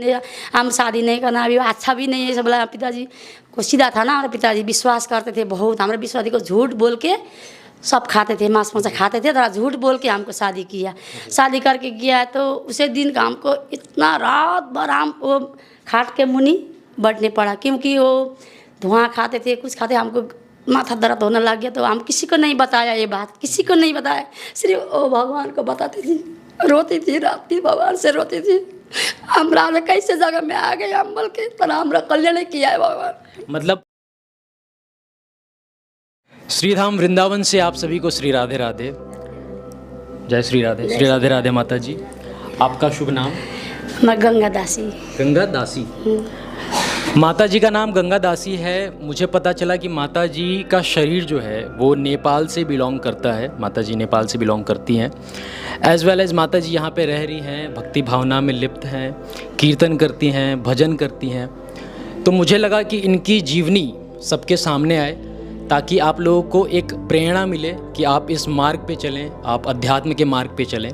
नहीं, हम शादी नहीं करना, अभी अच्छा भी नहीं है, सब बोला। पिताजी को सीधा था ना, हमारे पिताजी विश्वास करते थे बहुत, हमारे विश्वासी को झूठ बोल के सब खाते थे, मांस मौसा खाते थे, तो झूठ बोल के हमको शादी किया। शादी करके किया तो उसे दिन का हमको इतना रात भर हम वो खाट के मुनी बैठने पड़ा, क्योंकि वो धुआं खाते थे, कुछ खाते, हमको माथा दर्द होने लग गया। तो हम किसी को नहीं बताया ये बात, किसी को नहीं बताया, सिर्फ वो भगवान को बताती थी, रोती थी, रात की भगवान से रोती थी, हमरा में कैसे जगह में आ गए, हम बोल के तरह हमरा कल्याण किया है भगवान। मतलब श्रीधाम वृंदावन से आप सभी को श्री राधे राधे, जय श्री राधे, श्री राधे राधे। माता जी आपका शुभ नाम? मैं गंगा दासी। गंगा दासी। माता जी का नाम गंगा दासी है। मुझे पता चला कि माता जी का शरीर जो है वो नेपाल से बिलोंग करता है, माता जी नेपाल से बिलोंग करती हैं। एज़ वेल एज़ माता जी यहाँ पे रह रही हैं, भक्ति भावना में लिप्त हैं, कीर्तन करती हैं, भजन करती हैं। तो मुझे लगा कि इनकी जीवनी सबके सामने आए ताकि आप लोगों को एक प्रेरणा मिले कि आप इस मार्ग पे चलें, आप अध्यात्म के मार्ग पे चलें।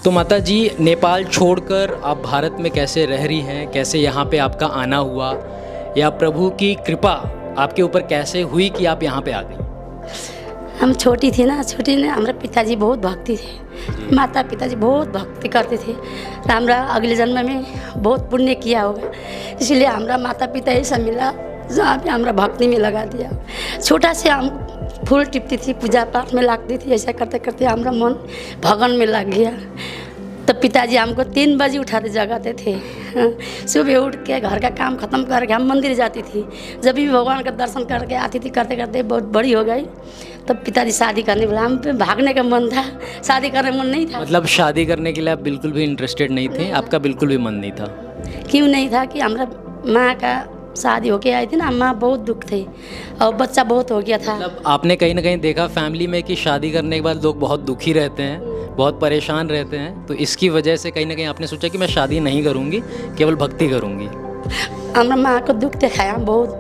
तो माता जी नेपाल छोड़कर आप भारत में कैसे रह रही हैं, कैसे यहाँ पे आपका आना हुआ, या प्रभु की कृपा आपके ऊपर कैसे हुई कि आप यहाँ पे आ गई? हम छोटी थी ना, छोटी ने हमारे पिताजी बहुत भक्ति थे, माता पिताजी बहुत भक्ति करते थे, तो हमारा अगले जन्म में बहुत पुण्य किया होगा, इसलिए हमारा माता पिता ऐसा मिला जहाँ पे हमारा भक्ति में लगा दिया। छोटा से हम फूल टिपती थी, पूजा पाठ में लगती थी, ऐसा करते करते हमारा मन भगवान में लग गया। तो पिताजी हमको 3 बजे उठाते जगाते थे, सुबह उठ के घर का काम ख़त्म करके हम मंदिर जाती थी। जब भी भगवान का दर्शन करके आती थी, करते करते बहुत बड़ी हो गई, तब पिताजी शादी करने बोला। हम पे भागने का मन था, शादी करने मन नहीं था। मतलब शादी करने के लिए आप बिल्कुल भी इंटरेस्टेड नहीं थे? आपका बिल्कुल भी मन नहीं था? क्यों नहीं था कि हमारा माँ का शादी होके आई थी ना, माँ बहुत दुख थे और बच्चा बहुत हो गया था। मतलब आपने कहीं ना कहीं देखा फैमिली में कि शादी करने के बाद लोग बहुत दुखी रहते हैं, बहुत परेशान रहते हैं, तो इसकी वजह से कहीं ना कहीं आपने सोचा कि मैं शादी नहीं करूँगी, केवल भक्ति करूँगी। हमारा माँ को दुख दिखाया बहुत।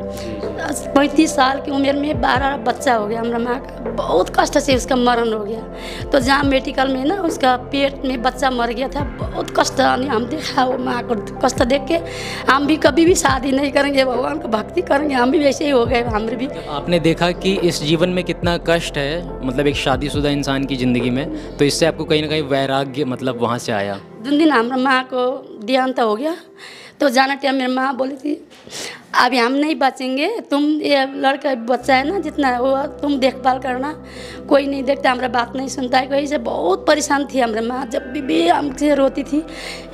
35 साल की उम्र में 12 बच्चा हो गया, हमारा माँ का बहुत कष्ट से उसका मरण हो गया। तो जहाँ मेडिकल में ना उसका पेट में बच्चा मर गया था, बहुत कष्ट हम देखा वो माँ को कष्ट देख के हम भी कभी भी शादी नहीं करेंगे, भगवान को भक्ति करेंगे, हम भी वैसे ही हो गए। हमारे भी आपने देखा कि इस जीवन में कितना कष्ट है, मतलब एक शादीशुदा इंसान की ज़िंदगी में, तो इससे आपको कहीं ना कहीं वैराग्य मतलब वहाँ से आया? दिन हमारा माँ को देहांत हो गया, तो जाना टाइम मेरी माँ बोली थी अभी हम नहीं बचेंगे, तुम ये लड़का बच्चा है ना जितना वो तुम देखभाल करना, कोई नहीं देखता, हमारा बात नहीं सुनता है कोई से। बहुत परेशान थी हमारी माँ, जब भी हमसे रोती थी,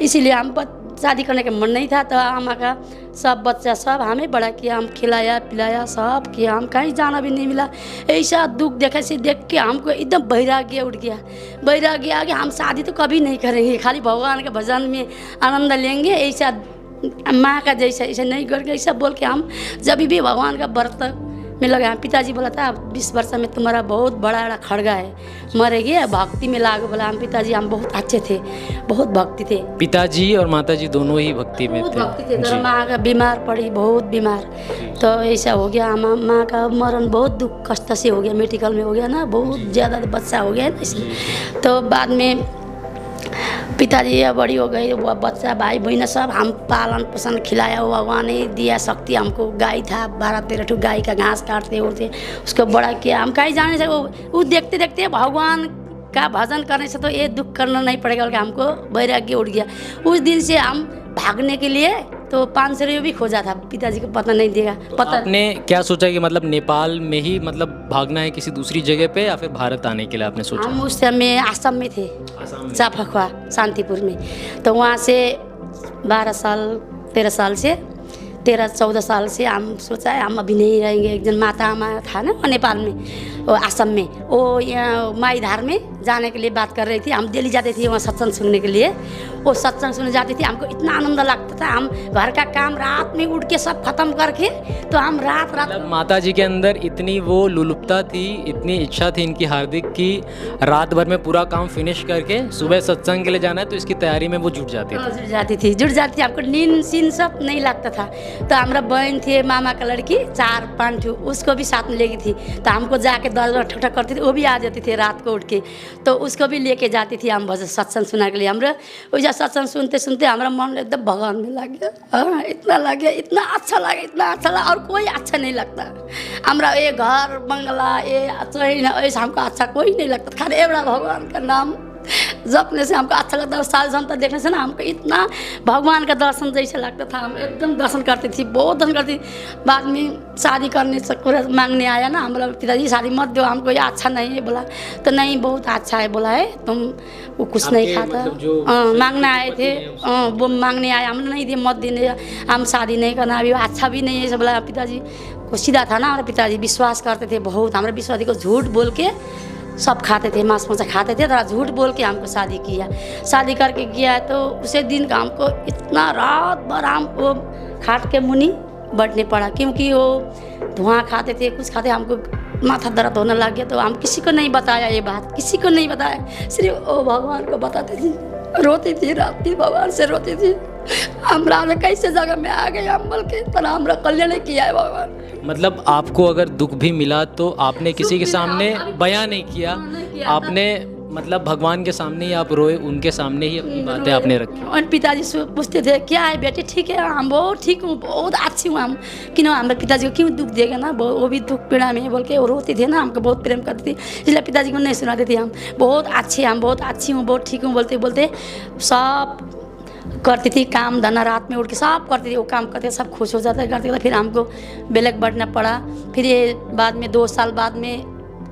इसीलिए हम शादी करने का मन नहीं था। तो हमारा सब बच्चा सब हमें बड़ा किया, हम खिलाया पिलाया सब किया, हम कहीं जाना भी नहीं मिला। ऐसा दुख देखा से देख के हमको एकदम वैराग्य उठ गया, वैराग्य आ गया, हम शादी तो कभी नहीं करेंगे, खाली भगवान के भजन में आनंद लेंगे, ऐसा माँ का जैसा ऐसा नहीं करके ऐसा बोल के हम जब भी भगवान का व्रत में लगा। पिताजी बोला था 20 वर्ष में तुम्हारा बहुत बड़ा खड़गा है, मरेगी, भक्ति में लागो बोला। हम पिताजी हम बहुत अच्छे थे, बहुत भक्ति थे। पिताजी और माताजी दोनों ही भक्ति में थे? भक्ति थे। तो माँ का बीमार पड़ी, बहुत बीमार, तो ऐसा हो गया। माँ का मरण बहुत दुख कष्ट से हो गया, मेडिकल में हो गया ना, बहुत ज़्यादा बच्चा हो गया ना, इसलिए। तो बाद में पिताजी बड़ी हो गई, वो बच्चा भाई बहन सब हम पालन पोषण खिलाया, वो भगवान ने दिया शक्ति हमको। गाय था 12-13 ठो गाय का घास काटते उड़ते उसको बड़ा किया। हम कहीं जाने से वो देखते देखते भगवान का भजन करने से तो ये दुख करना नहीं पड़ेगा, हमको वैराग्य उठ गया। उस दिन से हम भागने के लिए तो 500 रुपये भी खोजा था, पिताजी को पता नहीं देगा। पता आपने क्या सोचा कि मतलब नेपाल में ही मतलब भागना है किसी दूसरी जगह पे, या फिर भारत आने के लिए आपने सोचा? हम उस समय आसाम में थे, चापाखुआ शांतिपुर में। तो वहाँ से 12 साल 13 साल से 13-14 साल से हम सोचा है हम अभी नहीं रहेंगे। एक जन माता हमारा था ना नेपाल में, वो आसाम में, वो यहाँ माईधार में जाने के लिए बात कर रही थी। हम दिल्ली जाते थे वहाँ सत्संग सुनने के लिए, वो सत्संग सुनने जाते थे, हमको इतना आनंद लगता था। हम घर का काम रात में उठ के सब खत्म करके, तो हम रात मतलब माता जी के अंदर इतनी वो लुलुपता थी, इतनी इच्छा थी इनकी हार्दिक की रात भर में पूरा काम फिनिश करके सुबह सत्संग के लिए जाना है, तो इसकी तैयारी में वो जुट जाती जुट जाती। हमको नींद सीन सब नहीं लगता था। तो हमारा बहन थी मामा का लड़की 4-5 ठो, उसको भी साथ में लेगी थी। तो हमको जाके दरवाजा ठक करती थी, वो भी आ जाती थी रात को उठ के, तो उसको भी लेके जाती थी हम भजन सत्संग सुना के लिए। हाम्रो वैसा सत्संग सुनते सुनते हमारा मन एकदम भगवान में लग गया। हाँ, इतना लग गया, इतना अच्छा लगा, इतना अच्छा लगा, और कोई अच्छा नहीं लगता। हमारा ये घर बंगला ये ऐसा हमको अच्छा कोई नहीं लगता, खाली एउटा भगवान का नाम जपने से हमको अच्छा लगता है। साल जनता देखने से ना हमको इतना भगवान का दर्शन जैसे लगता था, हम एकदम दर्शन करती थी, बहुत दर्शन करती थी। बाद में शादी करने से मांगने आया ना हमारा पिताजी, शादी मत दो हमको, ये अच्छा नहीं है बोला। तो नहीं बहुत अच्छा है बोला है, तुम वो कुछ नहीं खाता। मतलब मांगने आए थे, वो मांगने आए, हमने नहीं दिए, मत देने, हम शादी नहीं करना अभी, अच्छा भी नहीं है सब बोला। पिताजी को सीधा था ना, हमारे पिताजी विश्वास करते थे बहुत, हमारे विश्वासी को झूठ बोल के सब खाते थे, मांस मौसा खाते थे, थोड़ा झूठ बोल के हमको शादी किया। शादी करके किया तो उसे दिन का हमको इतना रात भर हमको खाट के मुनी बैठने पड़ा, क्योंकि वो धुआं खाते थे, कुछ खाते, हमको माथा दर्द होने लग गया। तो हम किसी को नहीं बताया ये बात, किसी को नहीं बताया, सिर्फ वो भगवान को बताते थे। रोती थी रात की, भगवान से रोती थी, हमरा कैसे जगह में आ गए हम बोल के, तरह हमरा कल्याण किया है भगवान। मतलब आपको अगर दुख भी मिला तो आपने किसी के सामने बयान नहीं किया, आपने मतलब भगवान के सामने ही आप रोए, उनके सामने ही अपनी बातें आपने रखी। और पिताजी से पूछते थे क्या है बेटी, ठीक है हम बहुत ठीक हूँ, बहुत अच्छी हूँ हम, क्यों हमारे पिताजी को क्यों दुख देगा ना, वो भी दुख पीड़ा में बोल के वो रोती थी ना, हमको बहुत प्रेम करती थी, इसलिए पिताजी को नहीं सुनाते थे। हम बहुत अच्छे, हम बहुत अच्छी हूँ, बहुत ठीक हूँ बोलते बोलते सब करती थी, काम धंधा रात में उठ के सब करती थी, वो काम करते सब खुश हो जाते करते। फिर हमको बेलक बढ़ना पड़ा। फिर ये बाद में 2 साल बाद में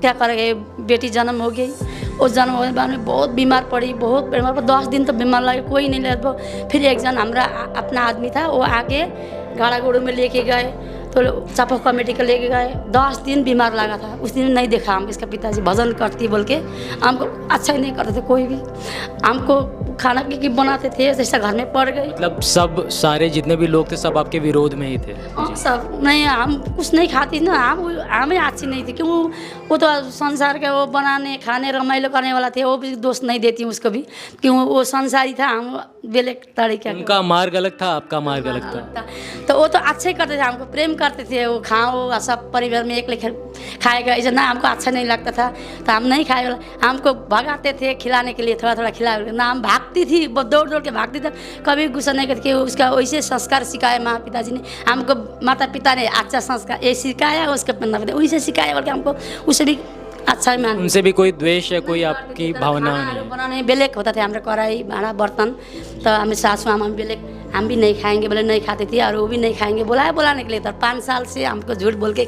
क्या करेंगे, बेटी जन्म हो गई। उस जन्म होने बाद में बहुत बीमार पड़ी, बहुत बीमार पड़ी, 10 दिन तो बीमार लगे, कोई नहीं लगा। फिर एक जन हमारा अपना आदमी था, वो आके गाड़ा गोड़ू में लेके गए, तो चापा कमेटी को लेके गए। 10 दिन बीमार लगा था, उस दिन नहीं देखा हम इसका पिताजी भजन करती बोल के, हमको अच्छा ही नहीं करते थे कोई भी, हमको खाना की बनाते थे जैसा घर में पड़ गई। मतलब सब सारे जितने भी लोग थे सब आपके विरोध में ही थे? सब नहीं, हम कुछ नहीं खाती ना, हमें अच्छी नहीं थी, क्यों वो तो संसार के वो बनाने खाने रमाइलो करने वाला थे, वो भी दोस्त नहीं देती हूँ उसको भी, क्यों वो संसारी था, हम बेलेग तरीके। उनका मार्ग अलग था, आपका मार्ग अलग था। तो वो तो अच्छे करते थे, हमको प्रेम करते थे, वो खाओ सब परिवार में एक लेकर खाएगा, ऐसा ना हमको अच्छा नहीं लगता था, तो हम नहीं खाए, हमको भगाते थे खिलाने के लिए, थोड़ा थोड़ा खिला ना, हम भागती थी, दौड़ दौड़ के भागती थी, कभी गुस्सा नहीं करके। उसका वैसे संस्कार सिखाया माँ पिताजी ने हमको, माता पिता ने अच्छा संस्कार ये सिखाया, उसके वैसे सिखाया बोल के हमको उसे भी अच्छा ही मान। उनसे भी कोई द्वेष या कोई आपकी भावना नहीं? बनाने बेलेग होता था हमारे, कढ़ाई भाड़ा बर्तन, तो हमें सासू हम बेलेग, हम भी नहीं खाएंगे बोले, नहीं खाते थे, और वो भी नहीं खाएंगे बुलाने के लिए। तो 5 साल से हमको झूठ बोल के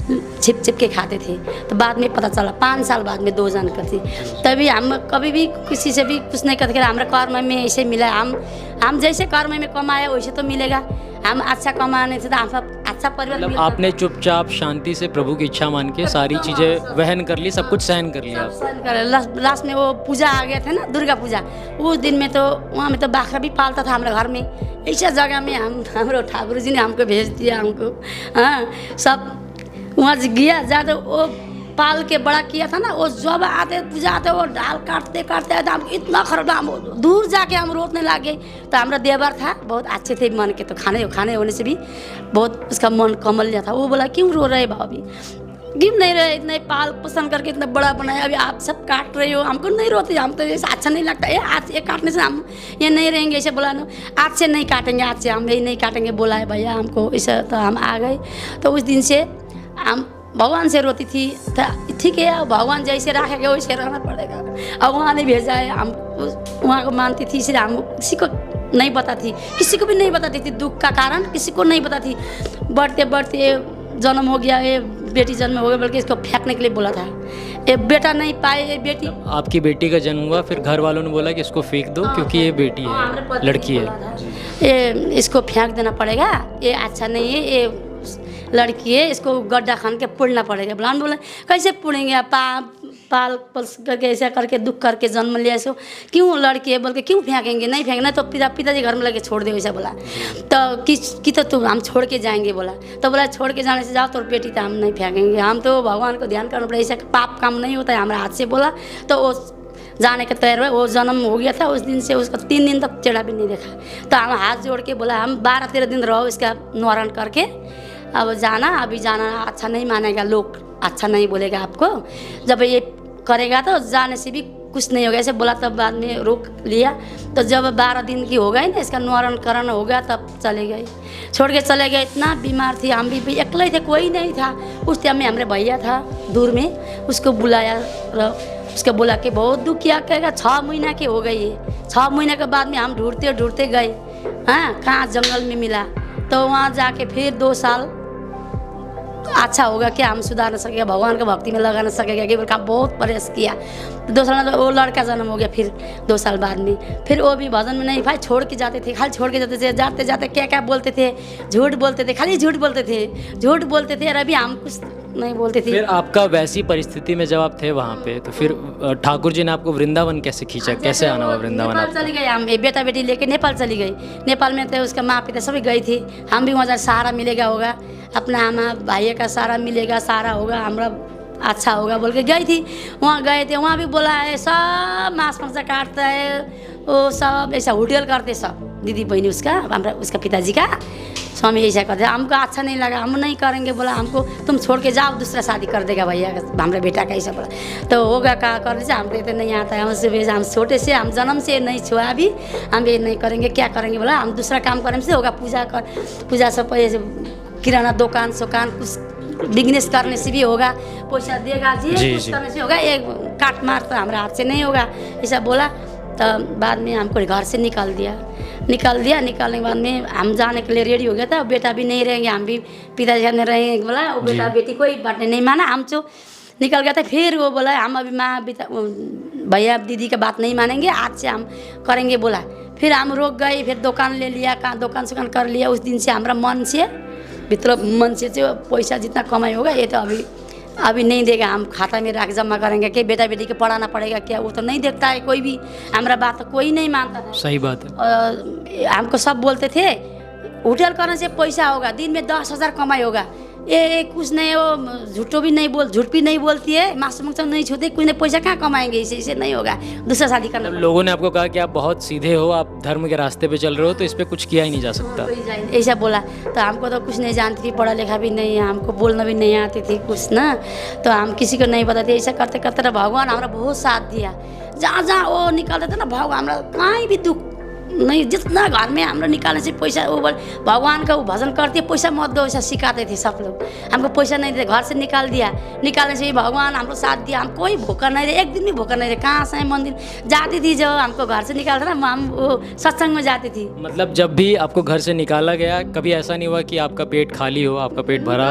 छिप छिप के खाते थे। तो बाद में पता चला 5 साल बाद में 2 जन करती, तभी हम कभी भी किसी से भी कुछ नहीं करते। हमारे कर्म में ऐसे मिला, हम जैसे कर्म में कमाए वैसे तो मिलेगा, हम अच्छा कमाने से तो हम सब अच्छा परिवार। मतलब आपने चुपचाप शांति से प्रभु की इच्छा मान के सारी चीज़ें वहन कर ली, सब कुछ सहन कर लिया? लास्ट में वो पूजा आ गया था ना, दुर्गा पूजा, उस दिन में तो वहाँ में तो बाखरा भी पालता था हमारे घर में। ऐसा जगह में हमारे ठाकुर जी ने हमको भेज दिया, हमको हाँ सब वहाँ से गया ज़्यादा, वो पाल के बड़ा किया था ना, वो जब आते पूजा आते वो डाल काटते काटते आते, हम इतना खराब, हम दूर जाके हम रोने लगे। तो हमारा देवर था, बहुत अच्छे थे मन के, तो खाने होने से भी बहुत उसका मन कमल गया था। वो बोला क्यों रो रहे भाभी, क्यों नहीं रहे, इतना पाल पोषण करके इतना बड़ा बनाया, अभी आप सब काट रहे हो, हमको नहीं रोते, हम तो ऐसा अच्छा नहीं लगता, आज ये काटने से हम ये नहीं रहेंगे, ऐसे बोला ना, आज से नहीं काटेंगे, आज से हम यही नहीं काटेंगे बोला है भैया हमको, ऐसा। तो हम आ गए, तो उस दिन से हम भगवान से रोती थी, तो ठीक है भगवान जैसे रखेगा वैसे रहना पड़ेगा। अब वहाँ नहीं भेजा है, हम वहाँ को मानती थी, इसलिए हम किसी को नहीं बताती, किसी को भी नहीं बताती थी, दुख का कारण किसी को नहीं बताती। बढ़ते बढ़ते जन्म हो गया, ये बेटी जन्म हो गया, बल्कि इसको फेंकने के लिए बोला था, ये बेटा नहीं पाए, ये बेटी। आपकी बेटी का जन्म हुआ, फिर घर वालों ने बोला कि इसको फेंक दो क्योंकि ये बेटी है, लड़की है, ये इसको फेंक देना पड़ेगा, ये अच्छा नहीं है, ये लड़की है, इसको गड्ढा खान के पुड़ना पड़ेगा। बुलान बोले कैसे पुड़ेंगे, पाल पल्स करके ऐसा करके दुख करके जन्म लिया इसको, क्यों लड़की है बोल के क्यों फेंकेंगे, नहीं फेंकना तो पिताजी घर में लगे छोड़ दे, वैसा बोला। तो तो तुम हम छोड़ के जाएंगे बोला, तो बोला छोड़ के जाने से जाओ, तो बेटी तो हम नहीं फेंकेंगे, हम तो भगवान को ध्यान करना पड़ेगा, ऐसा पाप काम नहीं होता है हमारे हाथ से बोला। तो वो जाने का तैयार हुआ, वो जन्म हो गया था, उस दिन से उसका 3 दिन तक चेहरा भी नहीं देखा। तो हम हाथ जोड़ के बोला हम 12-13 दिन रहो इसका निवारण करके, अब जाना, अभी जाना अच्छा नहीं मानेगा लोग, अच्छा नहीं बोलेगा आपको, जब ये करेगा तो जाने से भी कुछ नहीं होगा, ऐसे बोला। तब बाद में रोक लिया। तो जब 12 दिन की हो गई ना, इसका निवारणकरण हो गया, तब चले गए, छोड़ के चले गए। इतना बीमार थी, हम भी अकेले थे, कोई नहीं था। उस टाइम में हमारे भैया था दूर में, उसको बुलाया, उसको बोला कि बहुत दुख किया, कहेगा 6 महीना की हो गई है। 6 महीने के बाद में हम ढूंढते ढूंढते गए, हाँ, कहाँ जंगल में मिला। तो वहाँ जाके फिर 2 साल अच्छा होगा क्या, हम सुधार न सकेगा, भगवान के भक्ति में लगा न सकेगा कि बोल बहुत प्रयास किया। तो 2 साल में वो लड़का जन्म हो गया। फिर 2 साल बाद में फिर वो भी भजन में नहीं भाई, छोड़ के जाते थे, खाली छोड़ के जाते थे। जाते जाते क्या क्या बोलते थे, झूठ बोलते थे, खाली झूठ बोलते थे, झूठ बोलते थे। और अभी हम कुछ नहीं बोलते थे। फिर आपका वैसी परिस्थिति में जब आप थे वहाँ पे, तो फिर ठाकुर जी ने आपको वृंदावन कैसे खींचा, कैसे आना हुआ वृंदावन? नेपाल चली गई, हम बेटा बेटी लेके नेपाल चली गई। नेपाल में तो उसका माँ पिता सभी गई थी। हम भी वहाँ सहारा मिलेगा होगा, अपना आमा भाई का सहारा मिलेगा, सहारा होगा, हमारा अच्छा होगा बोल के गई थी। वहाँ गए थे, वहाँ भी बोला है सब मांस मर्चा काटता है, वो सब ऐसा होटल करते सब, दीदी बहनी उसका, हमारा उसका पिताजी का स्वामी ऐसा करते। हमको अच्छा नहीं लगा, हम नहीं करेंगे, बोला हमको तुम छोड़ के जाओ, दूसरा शादी कर देगा भैया का, हमारे बेटा का ऐसा बोला। तो होगा क्या कर दीजिए, हमको तो नहीं आता है, हमसे हम छोटे से, हम जन्म से नहीं छुआ अभी, हम ये नहीं करेंगे, क्या करेंगे, बोला हम दूसरा काम करें से होगा, पूजा सब पैसे, किराना दुकान सोकान कुछ बिजनेस करने से भी होगा, पैसा देगा जी, कुछ करने से होगा, एक काट मार तो हमारे हाथ से नहीं होगा, ऐसा बोला। तो बाद में हमको घर से निकाल दिया। निकालने के बाद में हम जाने के लिए रेडी हो गया था। बेटा भी नहीं रहेंगे, हम भी पिताजी नहीं रहेंगे, बोला वो बेटा बेटी कोई बात नहीं माना, हम जो निकल गया था। फिर वो बोला हम अभी माँ भैया दीदी का बात नहीं मानेंगे, आज से हम करेंगे बोला। फिर हम रुक गए, फिर दुकान ले लिया, कहाँ दुकान सुकान कर लिया। उस दिन से हमारा मन से भित्र मन से जो पैसा जितना कमाई होगा ये तो अभी नहीं देगा, हम खाता में रख जमा करेंगे कि बेटा बेटी के पढ़ाना पड़ेगा क्या, वो तो नहीं देखता है कोई भी, हमारा बात तो कोई नहीं मानता था। सही बात है। हमको सब बोलते थे होटल करने से पैसा होगा, दिन में 10,000 कमाई होगा, ये कुछ नहीं, वो झूठ भी नहीं बोलती है, मासू मक्सू नहीं छूते, कुछ नहीं, पैसा कहाँ कमाएंगे, इसे नहीं होगा, दूसरा शादी करना। लोगों ने आपको कहा कि आप बहुत सीधे हो, आप धर्म के रास्ते पे चल रहे हो, तो इस पे कुछ किया ही नहीं जा सकता, ऐसा बोला। तो हमको तो कुछ नहीं जानती थी, पढ़ा लिखा भी नहीं है, हमको बोलना भी नहीं आती थी कुछ ना, तो हम किसी को नहीं बताते। ऐसा करते करते भगवान हमारा बहुत साथ दिया। जहाँ जहाँ वो निकालते थे ना भगवान, हमारा कहीं भी दुख नहीं, जितना घर में हाम्रो निकालने से पैसा, वो भगवान का वो भजन करते, पैसा मत दो ऐसा सिखाते थे सब लोग। हमको पैसा नहीं दे, घर से निकाल दिया, निकालने से भगवान हमको साथ दिया, हम कोई भूखा नहीं रहे, एक दिन भी भूखा नहीं रहे। कहाँ से मंदिर जाती थी, जो हमको घर से निकालता था हम वो सत्संग में जाती थी। मतलब जब भी आपको घर से निकाला गया, कभी ऐसा नहीं हुआ कि आपका पेट खाली हो, आपका पेट भरा,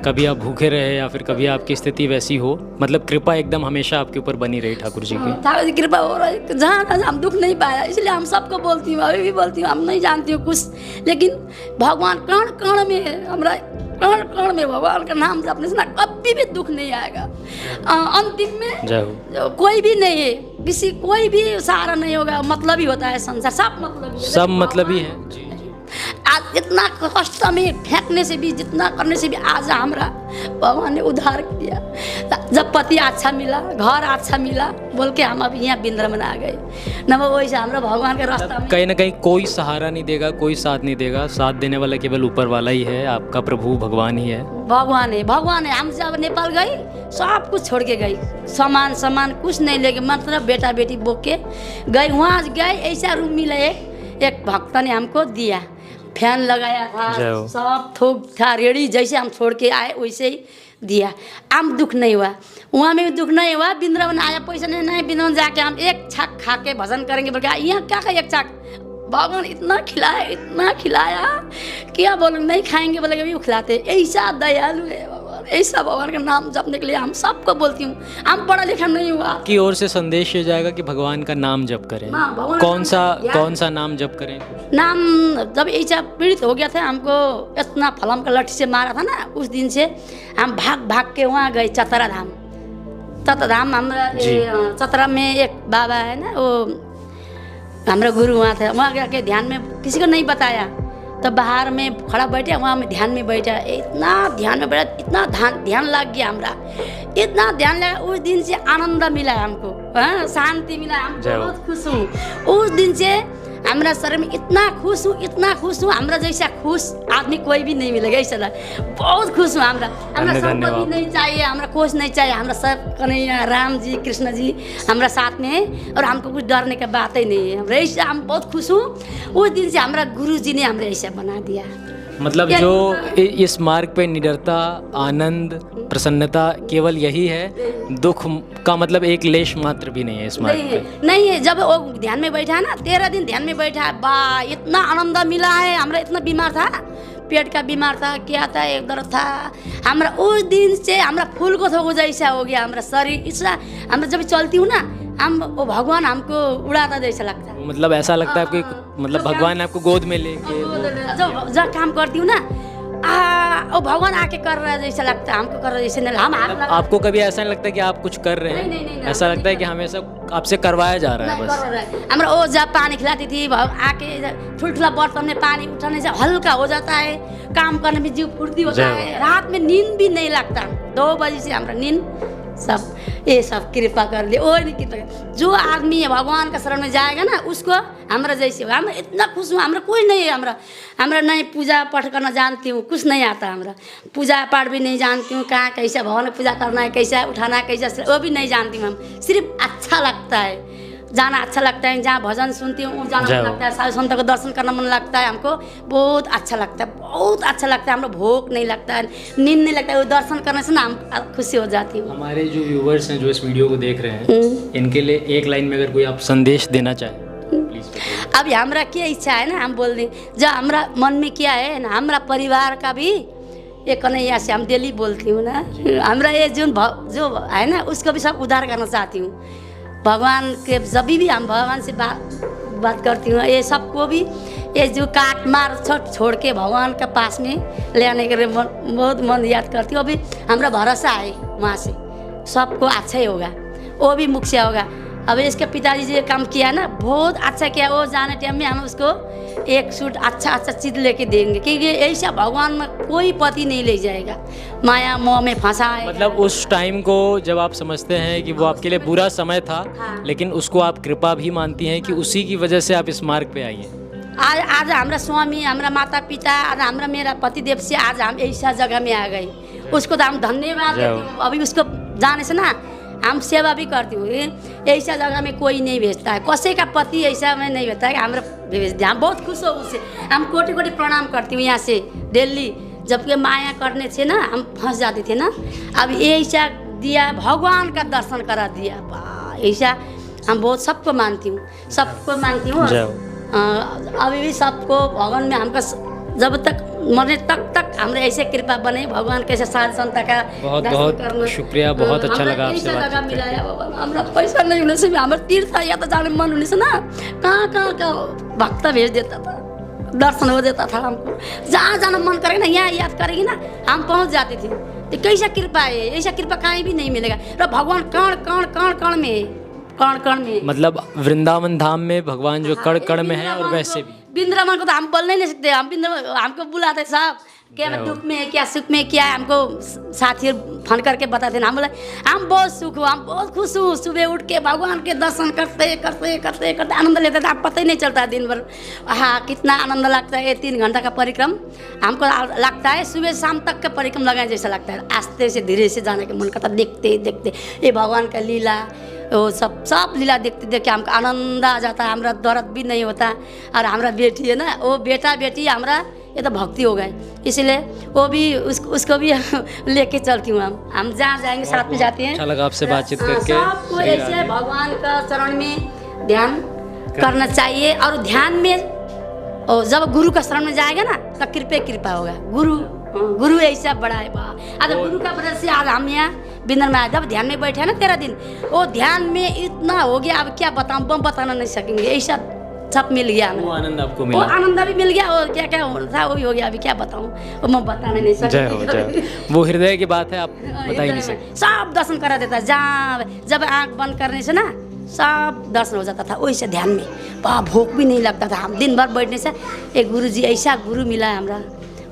कभी आप भूखे रहे, या फिर कभी आपकी स्थिति वैसी हो? मतलब कृपा एकदम हमेशा आपके ऊपर बनी रही ठाकुर जी की? ठाकुर जी कृपा हो रही, जहाँ हम दुख नहीं पाया, इसलिए हम सबको बोलती हूँ, अभी भी बोलती हूँ, हम नहीं जानती हूँ कुछ, लेकिन भगवान कण कण में, हमारा कण कण में भगवान का नाम जपने से ना कभी भी दुख नहीं आएगा। अंतिम में कोई भी नहीं है, किसी कोई भी सहारा नहीं होगा, मतलब ही होता है संसार, सब मतलब ही है। आज इतना कष्ट में फेंकने से भी, जितना करने से भी आज हमारा भगवान ने उद्धार किया। जब पति अच्छा मिला, घर अच्छा मिला, बोल के हम अब यहाँ वृंदावन आ गए। न वो वैसे हमारा भगवान के रास्ता में कहीं ना कहीं कोई सहारा नहीं देगा, कोई साथ नहीं देगा, साथ देने वाला केवल ऊपर वाला ही है, आपका प्रभु भगवान ही है। भगवान है। हम जब नेपाल गई सब कुछ छोड़ के गई, सामान कुछ नहीं लेके, मतलब बेटा बेटी बोक के गई। वहाँ गए, ऐसा रूम मिला, एक भक्त ने हमको दिया, फैन लगाया था, सब थोक था रेडी, जैसे हम छोड़ के आए वैसे ही दिया। हम दुख नहीं हुआ, वहाँ में भी दुख नहीं हुआ। वृंदावन आया, पैसा नहीं, वृंदावन जाके हम एक छाक खा के भजन करेंगे बोल के, यहाँ क्या एक छाक, भगवान इतना खिलाया क्या बोलो, नहीं खाएंगे बोले भी खिलाते। ऐसा दयालु है भगवान, ऐसा भगवान का नाम जपने के लिए हम सबको बोलती हूँ। हम पढ़ा लिखा नहीं हुआ, की ओर से संदेश ये जाएगा कि भगवान का नाम जप करें। कौन सा नाम जप करें? नाम जब ऐसा पीड़ित हो गया था, हमको इतना फलम का लठी से मारा था ना, उस दिन से हम भाग के वहाँ गए चतरा धाम। हमारा चतरा में एक बाबा है ना, वो हमारा गुरु वहाँ था, वहाँ जाके ध्यान में किसी को नहीं बताया, तो बाहर में खड़ा बैठे, वहाँ में ध्यान में बैठा, इतना ध्यान में बैठा, इतना ध्यान लग गया हमारा, इतना ध्यान लगा। उस दिन से आनंद मिला हमको, हाँ, शांति मिला, हम बहुत खुश हूँ। उस दिन से हमारा शरीर में इतना खुश हूँ हमारा जैसा खुश आदमी कोई भी नहीं मिलेगा ऐसा बहुत खुश हूँ हमरा संपत्ति नहीं चाहिए, हमरा कुछ नहीं चाहिए, हमरा सब कन्हैया राम जी कृष्ण जी हमारा साथ में है और हमको कुछ डरने का बात ही नहीं है। हमरा ऐसा हम बहुत खुश हूँ। उस दिन से हमारा गुरु जी ने हमें ऐसा बना दिया। मतलब जो इस मार्ग पे निडरता, आनंद, प्रसन्नता केवल यही है, दुख का मतलब एक लेश मात्र भी नहीं है इस मार्ग पे। नहीं है। जब वो ध्यान में बैठा है ना 13 दिन ध्यान में बैठा है, बा इतना आनंद मिला है। हमरा इतना बीमार था, पेट का बीमार था, क्या था, एक दर्द था। हमरा उस दिन से हमरा फूल को थोड़ा जैसा हो गया हमरा शरीर। इसका हमरा जब चलती हूँ ना हम वो भगवान हमको उड़ाता जैसा लगता है। मतलब ऐसा लगता है आपको, मतलब भगवान आपको गोद में लेके जब काम करती हूँ ना वो भगवान आके कर रहा है जैसा लगता है हमको, कर रहा है जैसे नहीं हम आपको कभी ऐसा नहीं लगता कि आप कुछ कर रहे हैं? नहीं, ऐसा लगता है कि हमेशा आपसे करवाया जा रहा है बस। हमरा वो जब पानी खिलाती थी आके ठुलठुला बर्तन में पानी उठाने से हल्का हो जाता है, काम करने में जीव फुर्ती होता है, रात में नींद भी नहीं लगता। 2 बजे से हमारा नींद सब ये सब कृपा कर ले। और नहीं कृपा जो आदमी है भगवान का शरण में जाएगा ना उसको हमरा जैसे हम इतना खुश हूँ। हमरा कोई नहीं है, हमरा नहीं पूजा पाठ करना जानती हूँ, कुछ नहीं आता। हमरा पूजा पाठ भी नहीं जानती हूँ, कहाँ कैसा भगवान में पूजा करना है, कैसा उठाना है, कैसा वो भी नहीं जानती हूँ। हम सिर्फ अच्छा लगता है जाना, अच्छा लगता है जहाँ भजन सुनती हूँ जाना मन लगता है, साधु संतों को दर्शन करना मन लगता है। हमको बहुत अच्छा लगता है, बहुत अच्छा लगता है। हम लोग भूख नहीं लगता है, नींद नहीं लगता है, वो दर्शन करने से ना हम खुशी हो जाती हूँ। हमारे जो व्यूवर्स हैं जो इस वीडियो को देख रहे हैं इनके लिए एक लाइन में अगर कोई आप संदेश देना चाहें प्लीज। अभी हमरा क्या इच्छा है ना हम बोल दें, जो हमरा मन में क्या है ना हमारा परिवार का भी ये कन्हैया से हम डेली बोलती हूँ ना, हमरा ये जो है ना उसको भी सब उद्धार करना चाहती हूँ। भगवान के जब भी हम भगवान से बात करती हूँ, ये सबको भी ये जो काट मार छोड़ के भगवान के पास में ले आने के लिए बहुत मन याद करती हूँ। अभी हमारा भरोसा है वहाँ से सबको अच्छा ही होगा, वो भी मुखिया होगा। अब इसके पिताजी जी काम किया ना बहुत अच्छा किया, वो जाने टाइम में हम उसको एक सूट अच्छा चीज़ लेके देंगे, क्योंकि ऐसा भगवान में कोई पति नहीं ले जाएगा माया मोह में फंसा है। मतलब उस टाइम को जब आप समझते हैं कि वो आपके लिए बुरा समय था, लेकिन उसको आप कृपा भी मानती हैं कि उसी की वजह से आप इस मार्ग पे आई हैं। आज हमारा स्वामी, हमारा माता पिता और हमारा मेरा पतिदेव से आज हम ऐसा जगह में आ गए, उसको तो हम धन्यवाद देती हूँ। अभी उसको जाने से ना हम सेवा भी करती हूँ। ऐसा जगह में कोई नहीं भेजता है, कसे का पति ऐसा में नहीं भेजता है, हमारा भेज दिया। हम बहुत खुश हो उससे, हम कोटि कोटि प्रणाम करती हूँ यहाँ से डेली। जबकि माया करने से ना हम फंस जाते थे ना, अब ऐसा दिया भगवान का दर्शन करा दिया, ऐसा हम बहुत सबको मानती हूँ, सबको मानती हूँ। अभी भी सबको भगवान में हमको जब तक मरने तक हमरे ऐसे कृपा बने भगवान कैसे साध संत का बहुत बहुत शुक्रिया, बहुत अच्छा लगा आपसे बात करके। हमरा पैसा नहीं होने से भी हमारा तीर्थ या तो जाने मन होने से ना कहाँ का भक्त भेज देता था, दर्शन हो देता था हमको। जहाँ जाना मन करेगा ना यहाँ याद करेगी ना हम पहुँच जाते थे। तो कैसा कृपा है, ऐसा कृपा कहीं भी नहीं मिलेगा। तो भगवान कण कण कण कण में है, कण कण में, मतलब वृंदावन धाम में भगवान जो कण कण में है और वैसे भी वृंदावन को तो हम बोल नहीं सकते। हम हमको बुलाते साहब क्या दुख में है, क्या सुख में क्या है, हमको साथी फोन करके बताते हैं। हम बोले हम बहुत सुख हो, हम बहुत खुश हूँ। सुबह उठ के भगवान के दर्शन करते करते करते करते आनंद लेते थे, आप पता ही नहीं चलता दिन भर। हाँ कितना आनंद लगता है। 3 घंटा का परिक्रम हमको लगता है सुबह शाम तक का परिक्रम लगाए जैसा लगता है। आस्ते से धीरे से जाने का मन करता, देखते देखते ये भगवान का लीला, वो सब लीला देखते देखते हमको आनंद आ जाता है। हमारा दर्द भी नहीं होता। और हमारा बेटी है ना, वो बेटा बेटी हमारा ये तो भक्ति हो गए, इसलिए वो भी उसको भी लेके चलती हूँ। हम जहाँ जाएंगे साथ में जाते हैं। अच्छा लगा आपसे बातचीत करके। सबको ऐसे भगवान का चरण में ध्यान करना चाहिए। और ध्यान में और जब गुरु का शरण में जाएगा ना तो कृपा होगा। गुरु ऐसा बड़ा है बा। अगर गुरु का वजह से आज हम यहाँ बिंदर में आए, जब ध्यान में बैठे ना 13 दिन, वो ध्यान में इतना हो गया अब क्या बताऊँ, हम बताना नहीं सकेंगे। ऐसा सब मिल गया हमें, वो आनंद आपको मिला, वो आनंद भी मिल गया। और क्या क्या था वही हो गया, अभी क्या बताऊँ, वो मैं बताने नहीं सकती। जय हो जय हो। वो हृदय की बात है, आप बता ही नहीं सकते। सब दर्शन करा देता, जहाँ जब आँख बंद करने से ना सब दर्शन हो जाता था। वैसे ध्यान में भूख भी नहीं लगता था। हम दिन भर बैठने से एक गुरु जी ऐसा गुरु मिला है हमारा,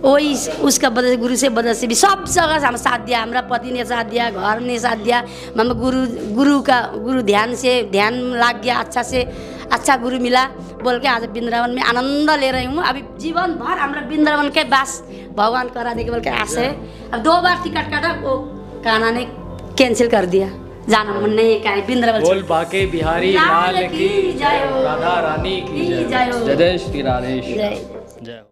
वही उसका वजह से गुरु से वजह से भी सब जगह से हम साथ दिया। हमारा पति ने साथ दिया, घर ने साथ दिया। हम गुरु ध्यान से ध्यान लग गया अच्छा से। अच्छा गुरु मिला बोल के आज वृंदावन में आनंद ले रही हूँ। अभी जीवन भर हम लोग वृंदावन के बस भगवान करा देगी बोल के आस है। अब 2 बार टिकट काटा, वो कान्हा ने कैंसिल कर दिया, जाना मन नहीं है कहीं वृंदावन। बोल बाके बिहारी लाल की जय हो, राधा रानी की जय हो, जय जय श्री राधेश। जय।